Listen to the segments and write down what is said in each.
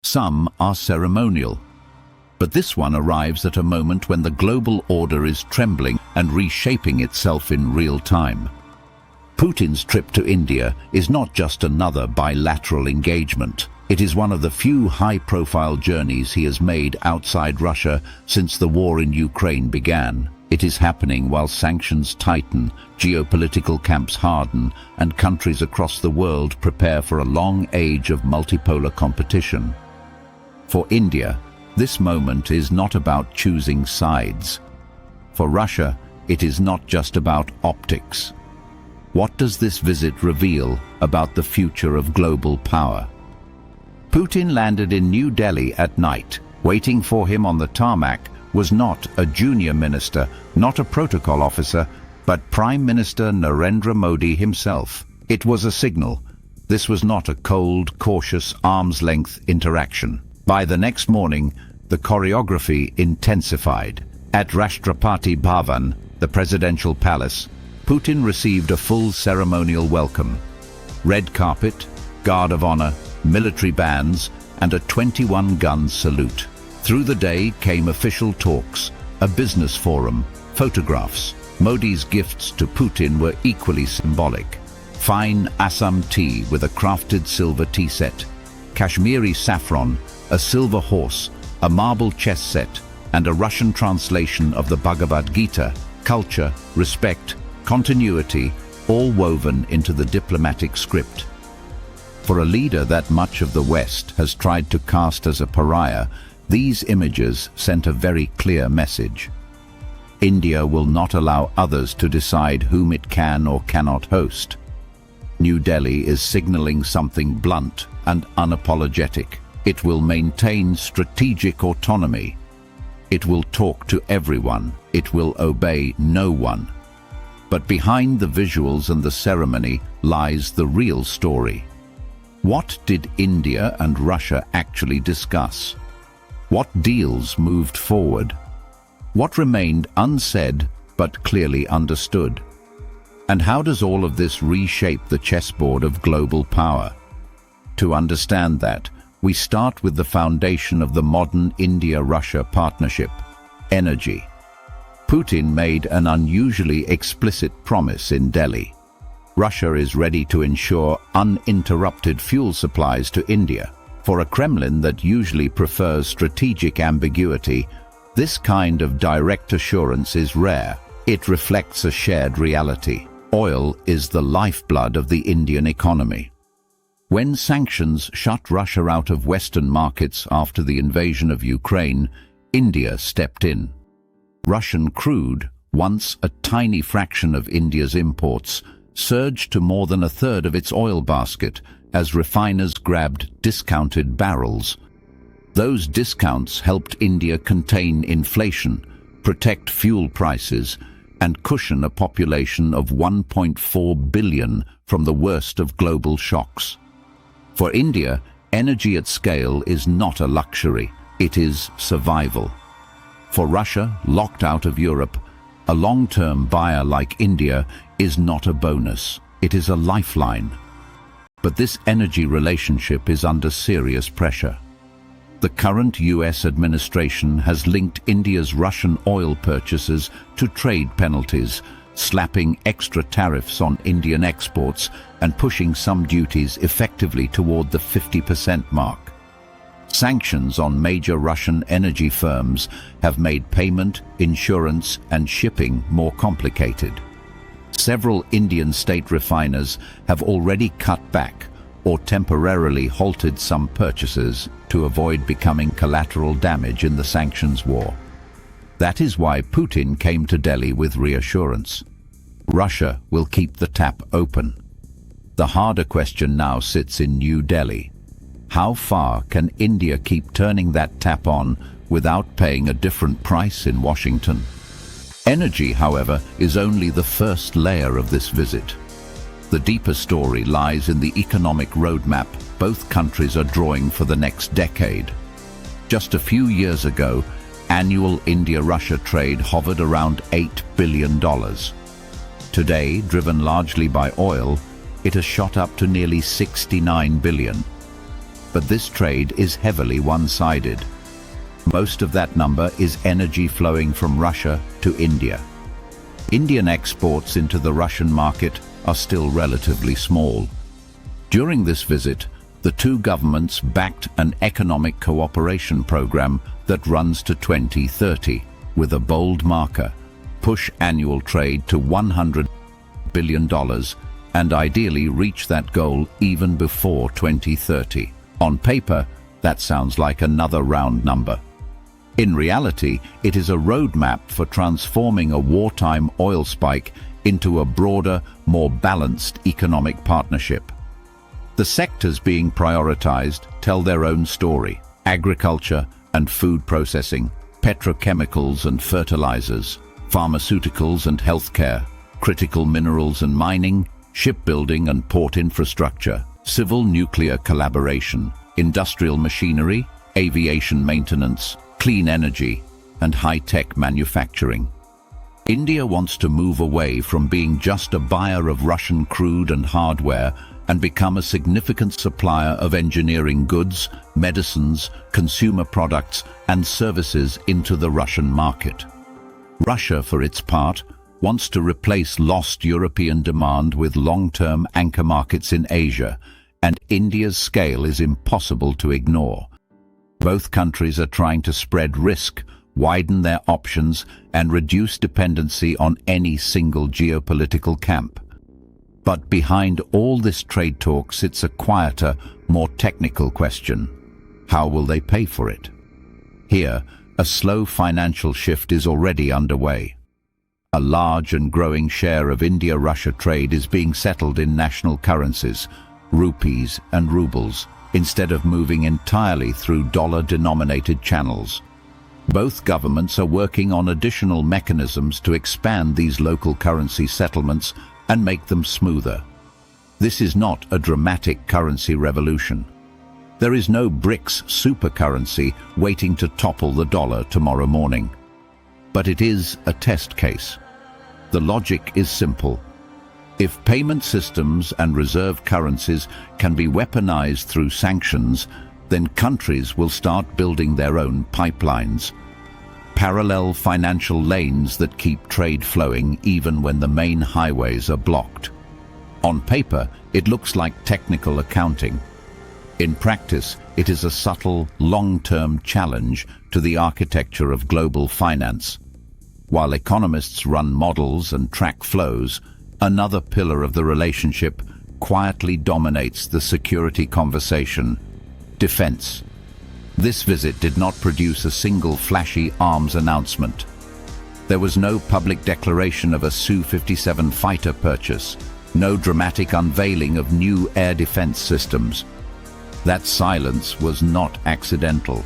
Some are ceremonial. But this one arrives at a moment when the global order is trembling and reshaping itself in real time. Putin's trip to India is not just another bilateral engagement. It is one of the few high-profile journeys he has made outside Russia since the war in Ukraine began. It is happening while sanctions tighten, geopolitical camps harden, and countries across the world prepare for a long age of multipolar competition. For India, this moment is not about choosing sides. For Russia, it is not just about optics. What does this visit reveal about the future of global power? Putin landed in New Delhi at night. Waiting for him on the tarmac was not a junior minister, not a protocol officer, but Prime Minister Narendra Modi himself. It was a signal. This was not a cold, cautious, arm's-length interaction. By the next morning, the choreography intensified. At Rashtrapati Bhavan, the presidential palace, Putin received a full ceremonial welcome. Red carpet, guard of honor, military bands, and a 21-gun salute. Through the day came official talks, a business forum, photographs. Modi's gifts to Putin were equally symbolic. Fine Assam tea with a crafted silver tea set, Kashmiri saffron, a silver horse, a marble chess set, and a Russian translation of the Bhagavad Gita. Culture, respect, continuity, all woven into the diplomatic script. For a leader that much of the West has tried to cast as a pariah, these images sent a very clear message. India will not allow others to decide whom it can or cannot host. New Delhi is signaling something blunt and unapologetic. It will maintain strategic autonomy. It will talk to everyone. It will obey no one. But behind the visuals and the ceremony lies the real story. What did India and Russia actually discuss? What deals moved forward? What remained unsaid but clearly understood? And how does all of this reshape the chessboard of global power? To understand that, we start with the foundation of the modern India-Russia partnership: energy. Putin made an unusually explicit promise in Delhi. Russia is ready to ensure uninterrupted fuel supplies to India. For a Kremlin that usually prefers strategic ambiguity, this kind of direct assurance is rare. It reflects a shared reality. Oil is the lifeblood of the Indian economy. When sanctions shut Russia out of Western markets after the invasion of Ukraine, India stepped in. Russian crude, once a tiny fraction of India's imports, surged to more than a third of its oil basket as refiners grabbed discounted barrels. Those discounts helped India contain inflation, protect fuel prices, and cushion a population of 1.4 billion from the worst of global shocks. For India, energy at scale is not a luxury, it is survival. For Russia, locked out of Europe, a long-term buyer like India is not a bonus, it is a lifeline. But this energy relationship is under serious pressure. The current US administration has linked India's Russian oil purchases to trade penalties, slapping extra tariffs on Indian exports and pushing some duties effectively toward the 50% mark. Sanctions on major Russian energy firms have made payment, insurance, and shipping more complicated. Several Indian state refiners have already cut back or temporarily halted some purchases to avoid becoming collateral damage in the sanctions war. That is why Putin came to Delhi with reassurance. Russia will keep the tap open. The harder question now sits in New Delhi. How far can India keep turning that tap on without paying a different price in Washington? Energy, however, is only the first layer of this visit. The deeper story lies in the economic roadmap both countries are drawing for the next decade. Just a few years ago, annual India-Russia trade hovered around $8 billion. Today, driven largely by oil, it has shot up to nearly $69 billion. But this trade is heavily one-sided. Most of that number is energy flowing from Russia to India. Indian exports into the Russian market are still relatively small. During this visit, the two governments backed an economic cooperation program that runs to 2030 with a bold marker: push annual trade to $100 billion and ideally reach that goal even before 2030. On paper, that sounds like another round number. In reality, it is a roadmap for transforming a wartime oil spike into a broader, more balanced economic partnership. The sectors being prioritized tell their own story: agriculture and food processing, petrochemicals and fertilizers, pharmaceuticals and healthcare, critical minerals and mining, shipbuilding and port infrastructure, civil nuclear collaboration, industrial machinery, aviation maintenance, clean energy, and high-tech manufacturing. India wants to move away from being just a buyer of Russian crude and hardware and become a significant supplier of engineering goods, medicines, consumer products, and services into the Russian market. Russia, for its part, wants to replace lost European demand with long-term anchor markets in Asia, and India's scale is impossible to ignore. Both countries are trying to spread risk, widen their options, and reduce dependency on any single geopolitical camp. But behind all this trade talk sits a quieter, more technical question: how will they pay for it? Here, a slow financial shift is already underway. A large and growing share of India-Russia trade is being settled in national currencies, rupees and rubles, instead of moving entirely through dollar-denominated channels. Both governments are working on additional mechanisms to expand these local currency settlements and make them smoother. This is not a dramatic currency revolution. There is no BRICS supercurrency waiting to topple the dollar tomorrow morning. But it is a test case. The logic is simple. If payment systems and reserve currencies can be weaponized through sanctions, then countries will start building their own pipelines. Parallel financial lanes that keep trade flowing even when the main highways are blocked. On paper, it looks like technical accounting. In practice, it is a subtle, long-term challenge to the architecture of global finance. While economists run models and track flows, another pillar of the relationship quietly dominates the security conversation: defense. This visit did not produce a single flashy arms announcement. There was no public declaration of a Su-57 fighter purchase, no dramatic unveiling of new air defense systems. That silence was not accidental.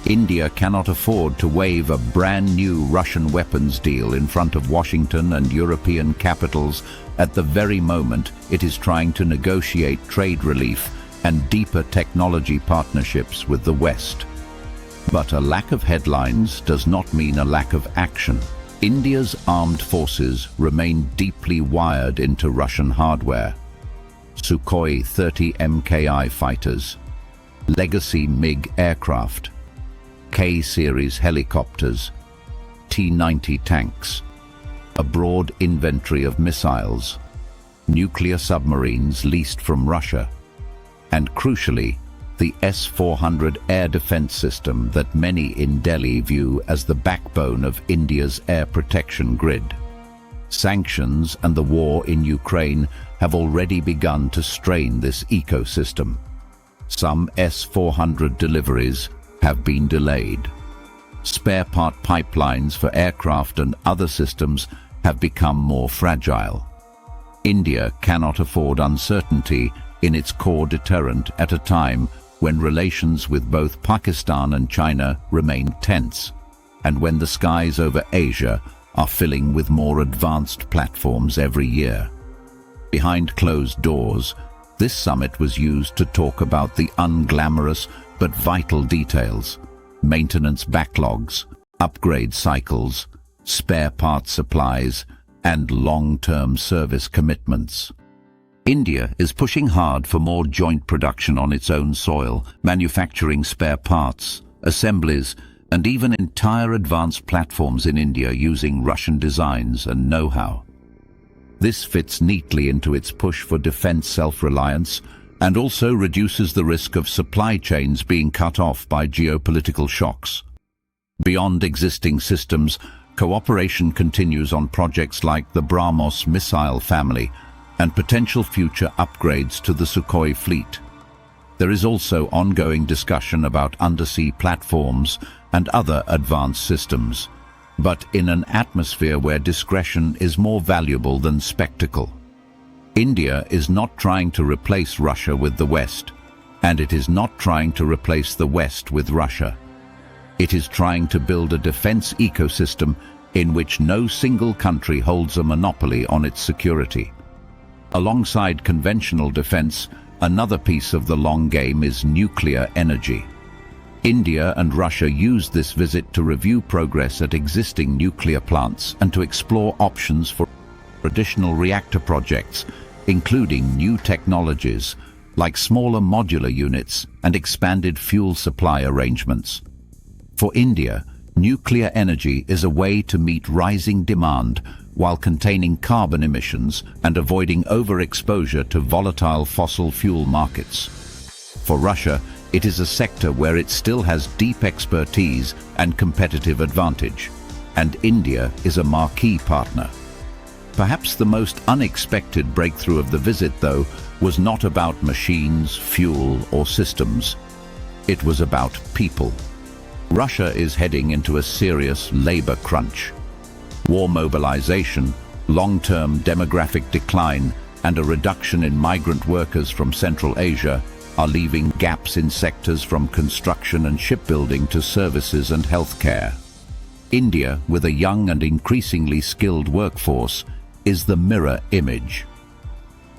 India cannot afford to waive a brand new Russian weapons deal in front of Washington and European capitals at the very moment it is trying to negotiate trade relief and deeper technology partnerships with the West. But a lack of headlines does not mean a lack of action. India's armed forces remain deeply wired into Russian hardware. Sukhoi 30 MKI fighters, legacy MiG aircraft, K-series helicopters, T-90 tanks, a broad inventory of missiles, nuclear submarines leased from Russia, and crucially, the S-400 air defense system that many in Delhi view as the backbone of India's air protection grid. Sanctions and the war in Ukraine have already begun to strain this ecosystem. Some S-400 deliveries have been delayed. Spare part pipelines for aircraft and other systems have become more fragile. India cannot afford uncertainty in its core deterrent at a time when relations with both Pakistan and China remain tense, and when the skies over Asia are filling with more advanced platforms every year. Behind closed doors, this summit was used to talk about the unglamorous but vital details: maintenance backlogs, upgrade cycles, spare parts supplies, and long-term service commitments. India is pushing hard for more joint production on its own soil, manufacturing spare parts, assemblies, and even entire advanced platforms in India using Russian designs and know-how. This fits neatly into its push for defense self-reliance and also reduces the risk of supply chains being cut off by geopolitical shocks. Beyond existing systems, cooperation continues on projects like the BrahMos missile family and potential future upgrades to the Sukhoi fleet. There is also ongoing discussion about undersea platforms and other advanced systems, but in an atmosphere where discretion is more valuable than spectacle. India is not trying to replace Russia with the West, and it is not trying to replace the West with Russia. It is trying to build a defense ecosystem in which no single country holds a monopoly on its security. Alongside conventional defense, another piece of the long game is nuclear energy. India and Russia used this visit to review progress at existing nuclear plants and to explore options for additional reactor projects, including new technologies like smaller modular units and expanded fuel supply arrangements. For India, nuclear energy is a way to meet rising demand while containing carbon emissions and avoiding overexposure to volatile fossil fuel markets. For Russia, it is a sector where it still has deep expertise and competitive advantage, and India is a marquee partner. Perhaps the most unexpected breakthrough of the visit, though, was not about machines, fuel, or systems. It was about people. Russia is heading into a serious labor crunch. War mobilization, long-term demographic decline, and a reduction in migrant workers from Central Asia are leaving gaps in sectors from construction and shipbuilding to services and healthcare. India, with a young and increasingly skilled workforce, is the mirror image.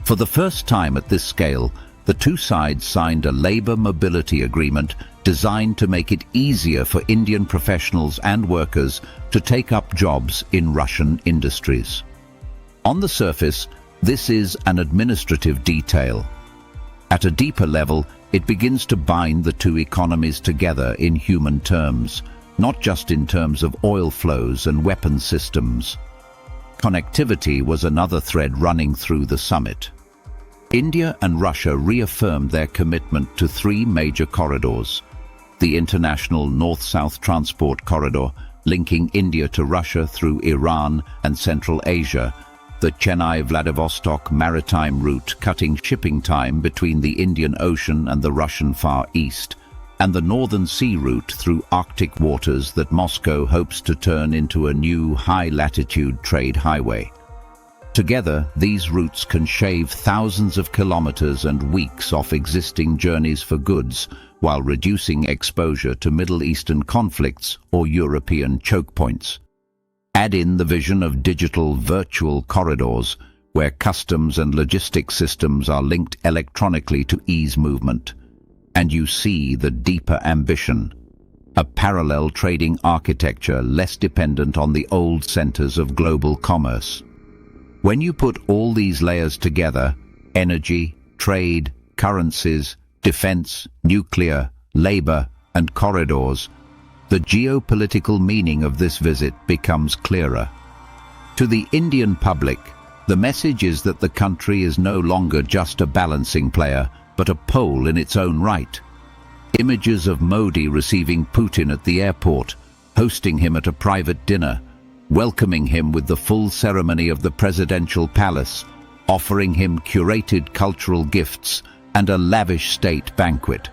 For the first time at this scale, the two sides signed a labor mobility agreement designed to make it easier for Indian professionals and workers to take up jobs in Russian industries. On the surface, this is an administrative detail. At a deeper level, it begins to bind the two economies together in human terms, not just in terms of oil flows and weapons systems. Connectivity was another thread running through the summit. India and Russia reaffirmed their commitment to three major corridors: the International North-South Transport Corridor, linking India to Russia through Iran and Central Asia, the Chennai-Vladivostok maritime route cutting shipping time between the Indian Ocean and the Russian Far East, and the Northern Sea route through Arctic waters that Moscow hopes to turn into a new high-latitude trade highway. Together, these routes can shave thousands of kilometers and weeks off existing journeys for goods, while reducing exposure to Middle Eastern conflicts or European choke points. Add in the vision of digital virtual corridors, where customs and logistics systems are linked electronically to ease movement, and you see the deeper ambition: a parallel trading architecture less dependent on the old centers of global commerce. When you put all these layers together, energy, trade, currencies, defense, nuclear, labor, and corridors, the geopolitical meaning of this visit becomes clearer. To the Indian public, the message is that the country is no longer just a balancing player, but a pole in its own right. Images of Modi receiving Putin at the airport, hosting him at a private dinner, welcoming him with the full ceremony of the presidential palace, offering him curated cultural gifts and a lavish state banquet.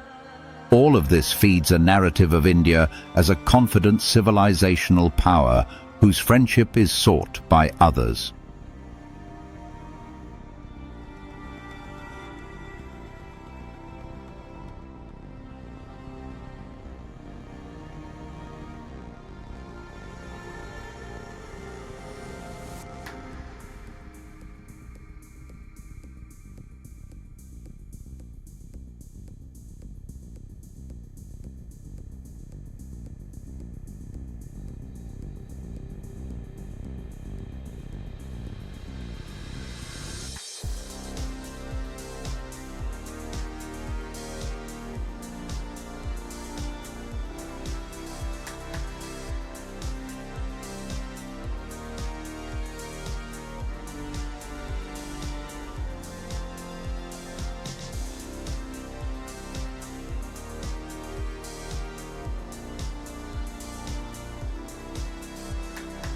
All of this feeds a narrative of India as a confident civilizational power whose friendship is sought by others.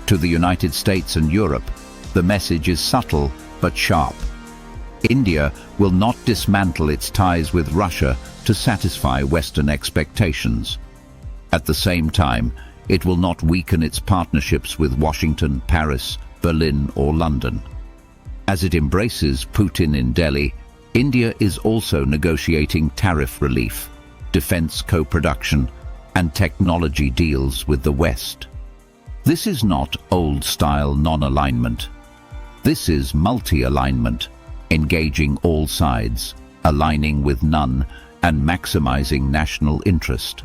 To the United States and Europe, the message is subtle but sharp. India will not dismantle its ties with Russia to satisfy Western expectations. At the same time, it will not weaken its partnerships with Washington, Paris, Berlin or London. As it embraces Putin in Delhi, India is also negotiating tariff relief, defense co-production, and technology deals with the West. This is not old-style non-alignment. This is multi-alignment, engaging all sides, aligning with none, and maximizing national interest.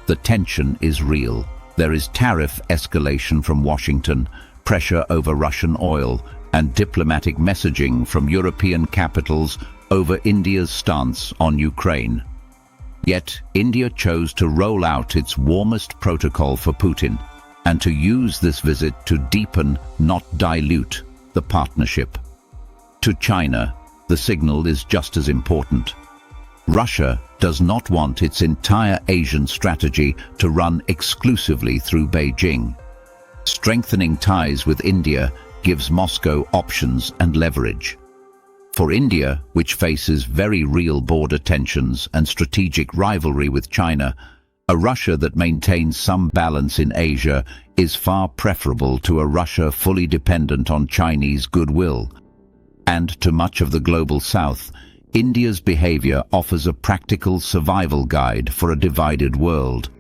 The tension is real. There is tariff escalation from Washington, pressure over Russian oil, and diplomatic messaging from European capitals over India's stance on Ukraine. Yet, India chose to roll out its warmest protocol for Putin, and to use this visit to deepen, not dilute, the partnership. To China, the signal is just as important. Russia does not want its entire Asian strategy to run exclusively through Beijing. Strengthening ties with India gives Moscow options and leverage. For India, which faces very real border tensions and strategic rivalry with China, a Russia that maintains some balance in Asia is far preferable to a Russia fully dependent on Chinese goodwill. And to much of the global south, India's behavior offers a practical survival guide for a divided world.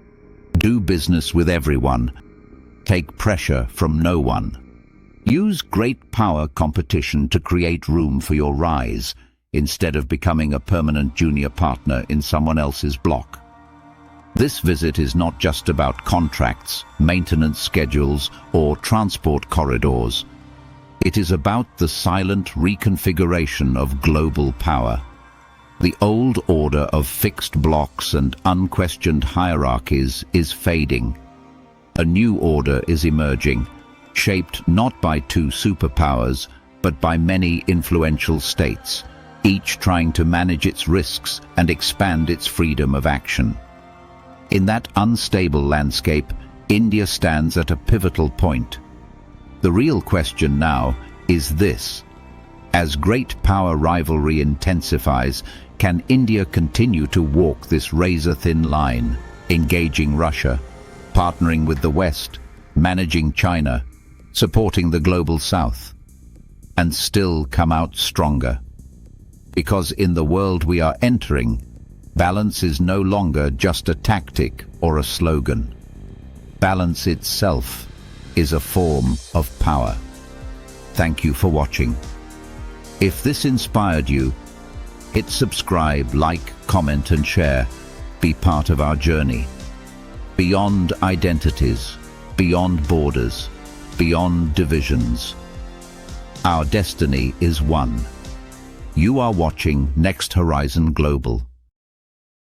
Do business with everyone. Take pressure from no one. Use great power competition to create room for your rise, instead of becoming a permanent junior partner in someone else's block. This visit is not just about contracts, maintenance schedules, or transport corridors. It is about the silent reconfiguration of global power. The old order of fixed blocks and unquestioned hierarchies is fading. A new order is emerging, shaped not by two superpowers, but by many influential states, each trying to manage its risks and expand its freedom of action. In that unstable landscape, India stands at a pivotal point. The real question now is this: as great power rivalry intensifies, can India continue to walk this razor-thin line, engaging Russia, partnering with the West, managing China, supporting the global south, and still come out stronger? Because in the world we are entering, balance is no longer just a tactic or a slogan. Balance itself is a form of power. Thank you for watching. If this inspired you, hit subscribe, like, comment and share. Be part of our journey. Beyond identities, beyond borders, beyond divisions. Our destiny is one. You are watching Next Horizon Global.